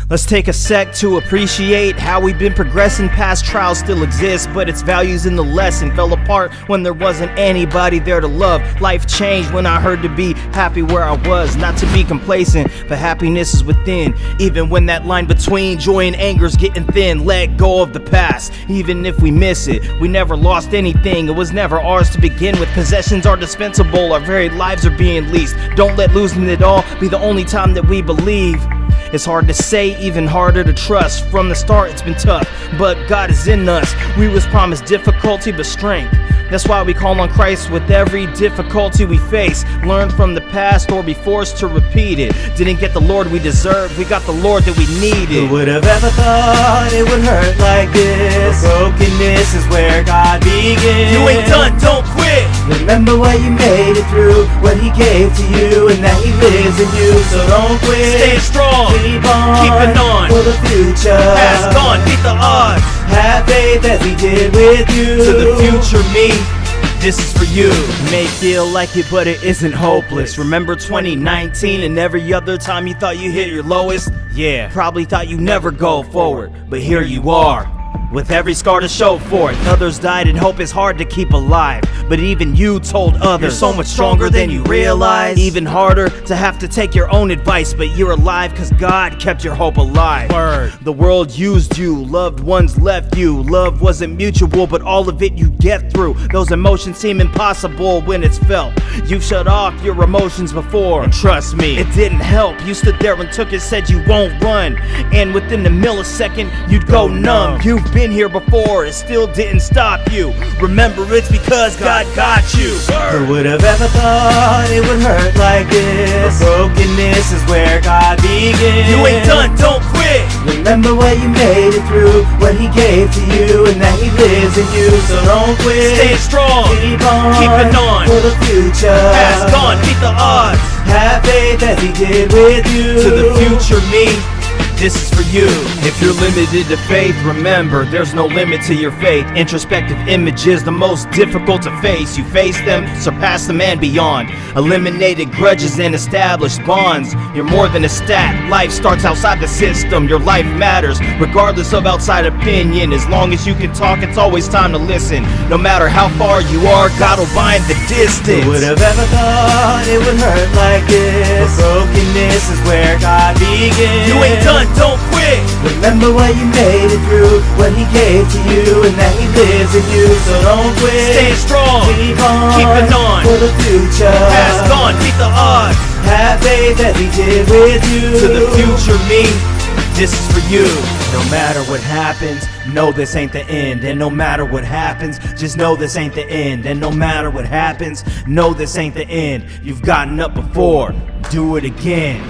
Let's take a sec to appreciate how we've been progressing. Past trials still exist, but its values in the lesson fell apart when there wasn't anybody there to love. Life changed when I heard to be happy where I was, not to be complacent, but happiness is within. Even when that line between joy and anger's getting thin, let go of the past. Even if we miss it, we never lost anything. It was never ours to begin with. Possessions are dispensable, our very lives are being leased. Don't let losing it all be the only time that we believe. It's hard to say, even harder to trust. From the start it's been tough, but God is in us. We was promised difficulty but strength. That's why we call on Christ with every difficulty we face. Learn from the past or be forced to repeat it. Didn't get the Lord we deserved, we got the Lord that we needed. Who would have ever thought it would hurt like this? Brokenness is where God begins. You ain't done, don't quit. Remember what you made it through, what He gave to you, and that He lives in you. So don't quit. Stay strong, keep on, keeping on. For the future, past gone, beat the odds. Have faith as He did with you. To the future me, this is for you. May feel like it, but it isn't hopeless. Remember 2019 and every other time you thought you hit your lowest? Yeah, probably thought you'd never go forward, but here you are, with every scar to show for it. Others died and hope is hard to keep alive, but even you told others you're so much stronger than you realize. Even harder to have to take your own advice, but you're alive cause God kept your hope alive. Word. The world used you, loved ones left you. Love wasn't mutual, but all of it you get through. Those emotions seem impossible when it's felt. You've shut off your emotions before, and trust me, it didn't help. You stood there and took it, said you won't run, and within a millisecond you'd go numb. You've been here before, it still didn't stop you. Remember, it's because God got you. Who would have ever thought it would hurt like this? Brokenness is where God begins. You ain't done, don't quit. Remember what you made it through, what He gave to you, and that He lives in you. So don't quit. Stay strong, keep on, keeping on. For the future, past gone, beat the odds. Have faith as He did with you. To the future me, this is for you. If you're limited to faith, remember, there's no limit to your faith. Introspective images, the most difficult to face. You face them, surpass them and beyond. Eliminated grudges and established bonds. You're more than a stat. Life starts outside the system. Your life matters, regardless of outside opinion. As long as you can talk, it's always time to listen. No matter how far you are, God will bind the distance. Who would have ever thought it would hurt like this? Brokenness is where God begins. You ain't done, don't quit. Remember what you made it through, what He gave to you, and that He lives in you. So don't quit. Stay strong, keep on, keeping on. For the future, past gone, beat the odds. Have faith as He did with you. To the future me, this is for you. No matter what happens, know this ain't the end. And no matter what happens, just know this ain't the end. And no matter what happens, know this ain't the end. You've gotten up before, do it again.